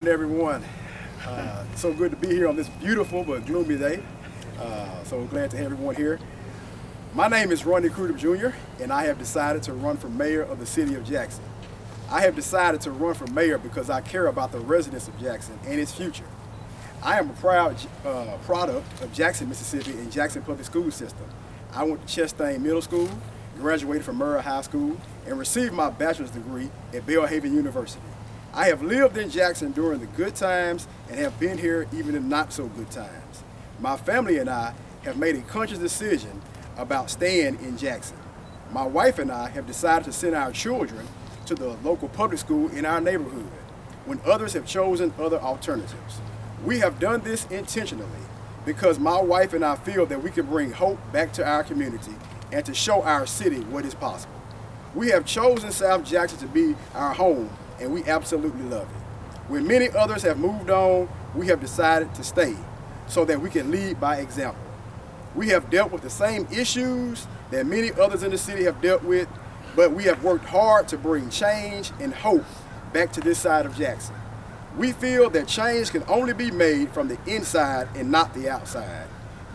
Everyone. So good to be here on this beautiful but gloomy day. So glad to have everyone here. My name is Ronnie Cruddup Jr. and I have decided to run for mayor of the city of Jackson. I have decided to run for mayor because I care about the residents of Jackson and its future. I am a proud product of Jackson, Mississippi and Jackson Public School System. I went to Chastain Middle School, graduated from Murrah High School, and received my bachelor's degree at Belhaven University. I have lived in Jackson during the good times and have been here even in not so good times. My family and I have made a conscious decision about staying in Jackson. My wife and I have decided to send our children to the local public school in our neighborhood when others have chosen other alternatives. We have done this intentionally because my wife and I feel that we can bring hope back to our community and to show our city what is possible. We have chosen South Jackson to be our home and we absolutely love it. When many others have moved on, we have decided to stay so that we can lead by example. We have dealt with the same issues that many others in the city have dealt with, but we have worked hard to bring change and hope back to this side of Jackson. We feel that change can only be made from the inside and not the outside.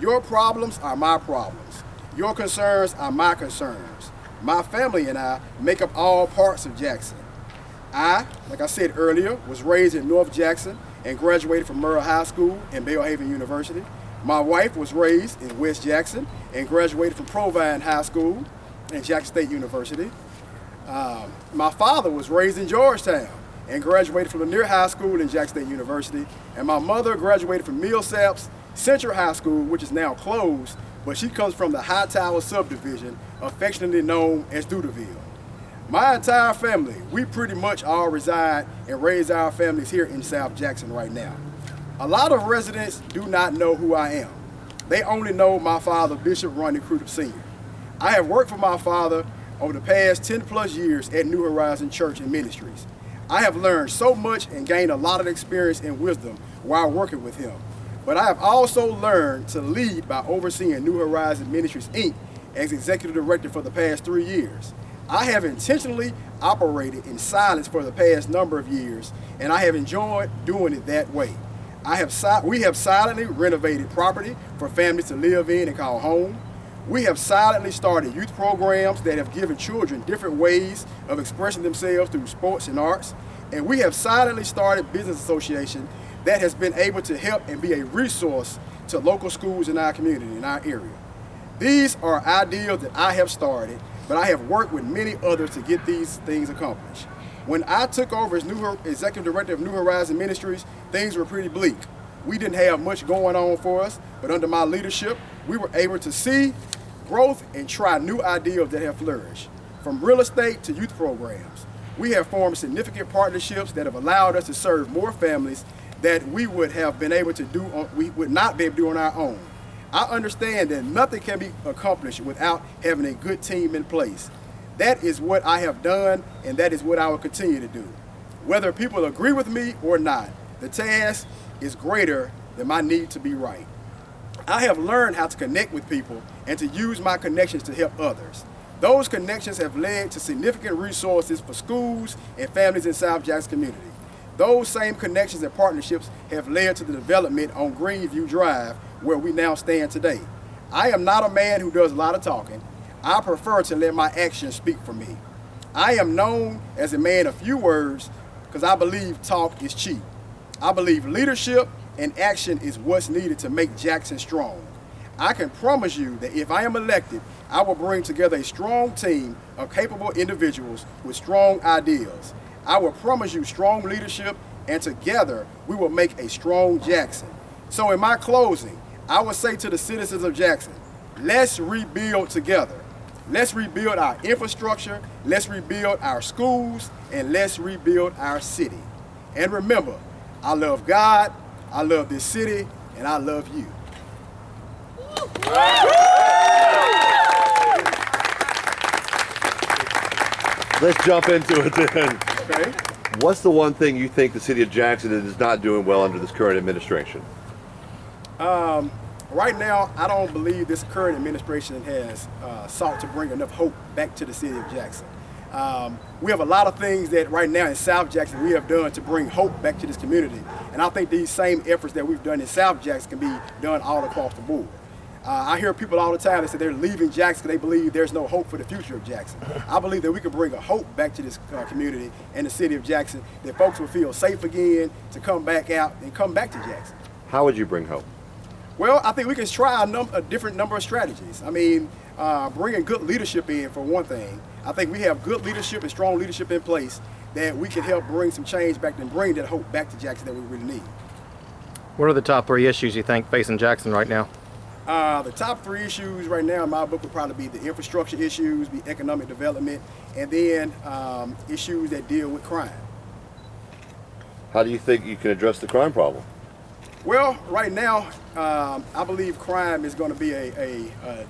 Your problems are my problems. Your concerns are my concerns. My family and I make up all parts of Jackson. I, like I said earlier, was raised in North Jackson and graduated from Murrah High School and Belhaven University. My wife was raised in West Jackson and graduated from Provine High School and Jackson State University. My father was raised in Georgetown and graduated from Lanier High School and Jackson State University. And my mother graduated from Millsaps Central High School, which is now closed, but she comes from the High Tower subdivision, affectionately known as Dudeville. My entire family, we pretty much all reside and raise our families here in South Jackson right now. A lot of residents do not know who I am. They only know my father, Bishop Ronnie Cruddup Sr. I have worked for my father over the past 10 plus years at New Horizon Church and Ministries. I have learned so much and gained a lot of experience and wisdom while working with him. But I have also learned to lead by overseeing New Horizon Ministries, Inc. as executive director for the past 3 years. I have intentionally operated in silence for the past number of years, and I have enjoyed doing it that way. We have silently renovated property for families to live in and call home. We have silently started youth programs that have given children different ways of expressing themselves through sports and arts. And we have silently started business association that has been able to help and be a resource to local schools in our community, in our area. These are ideals that I have started, but I have worked with many others to get these things accomplished. When I took over as executive director of New Horizon Ministries, things were pretty bleak. We didn't have much going on for us, but under my leadership, we were able to see growth and try new ideas that have flourished. From real estate to youth programs, we have formed significant partnerships that have allowed us to serve more families that we would have been able to do, we would not be able to do on our own. I understand that nothing can be accomplished without having a good team in place. That is what I have done, and that is what I will continue to do. Whether people agree with me or not, the task is greater than my need to be right. I have learned how to connect with people and to use my connections to help others. Those connections have led to significant resources for schools and families in South Jackson community. Those same connections and partnerships have led to the development on Greenview Drive, where we now stand today. I am not a man who does a lot of talking. I prefer to let my actions speak for me. I am known as a man of few words because I believe talk is cheap. I believe leadership and action is what's needed to make Jackson strong. I can promise you that if I am elected, I will bring together a strong team of capable individuals with strong ideals. I will promise you strong leadership, and together we will make a strong Jackson. So in my closing, I will say to the citizens of Jackson, let's rebuild together. Let's rebuild our infrastructure, let's rebuild our schools, and let's rebuild our city. And remember, I love God, I love this city, and I love you. Let's jump into it then. Okay. What's the one thing you think the city of Jackson is not doing well under this current administration? Right now, I don't believe this current administration has sought to bring enough hope back to the city of Jackson. We have a lot of things that right now in South Jackson we have done to bring hope back to this community. And I think these same efforts that we've done in South Jackson can be done all across the board. I hear people all the time that say they're leaving Jackson because they believe there's no hope for the future of Jackson. I believe that we can bring a hope back to this community and the city of Jackson, that folks will feel safe again to come back out and come back to Jackson. How would you bring hope? Well, I think we can try a different number of strategies. I mean, bringing good leadership in, for one thing. I think we have good leadership and strong leadership in place that we can help bring some change back and bring that hope back to Jackson that we really need. What are the top 3 issues you think facing Jackson right now? The top 3 issues right now in my book would probably be the infrastructure issues, be economic development, and then issues that deal with crime. How do you think you can address the crime problem? Well, right now, I believe crime is going to be a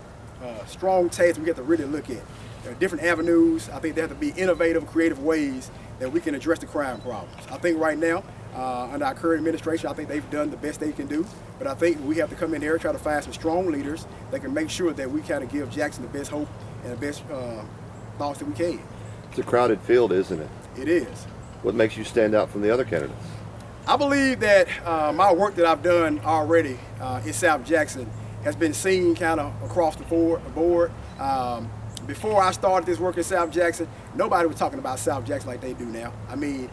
strong task we have to really look at. There are different avenues. I think there have to be innovative, creative ways that we can address the crime problems. I think right now, under our current administration, I think they've done the best they can do. But I think we have to come in here and try to find some strong leaders that can make sure that we kind of give Jackson the best hope and the best thoughts that we can. It's a crowded field, isn't it? It is. What makes you stand out from the other candidates? I believe that my work that I've done already in South Jackson has been seen kind of across the board. Before I started this work in South Jackson, nobody was talking about South Jackson like they do now. I mean,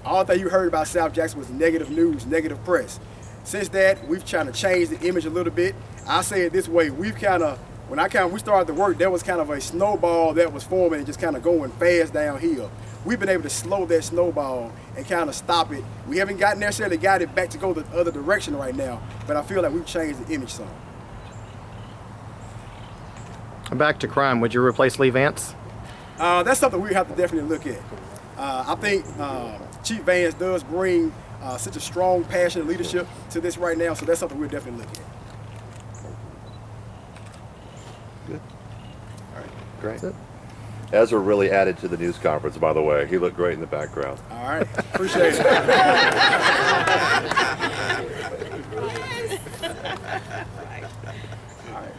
all that you heard about South Jackson was negative news, negative press. Since that, we've tried to change the image a little bit. I say it this way, we started the work, there was kind of a snowball that was forming and just kind of going fast downhill. We've been able to slow that snowball and kind of stop it. We haven't necessarily got it back to go the other direction right now, but I feel like we've changed the image some. Back to crime, would you replace Lee Vance? That's something we have to definitely look at. I think Chief Vance does bring such a strong, passionate leadership to this right now, so that's something we'll definitely look at. Good. All right, great. Ezra really added to the news conference, by the way. He looked great in the background. All right, appreciate it. All right,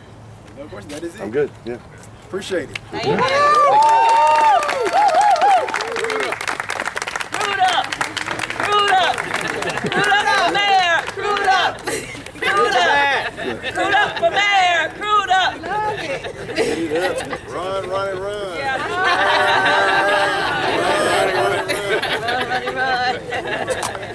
no question, that is it. I'm good, yeah. Appreciate it. Thank you. Cruddup for mayor! Cruddup! Run, Ronnie, run! Yeah. Run, Ronnie, run! Run, Ronnie, run!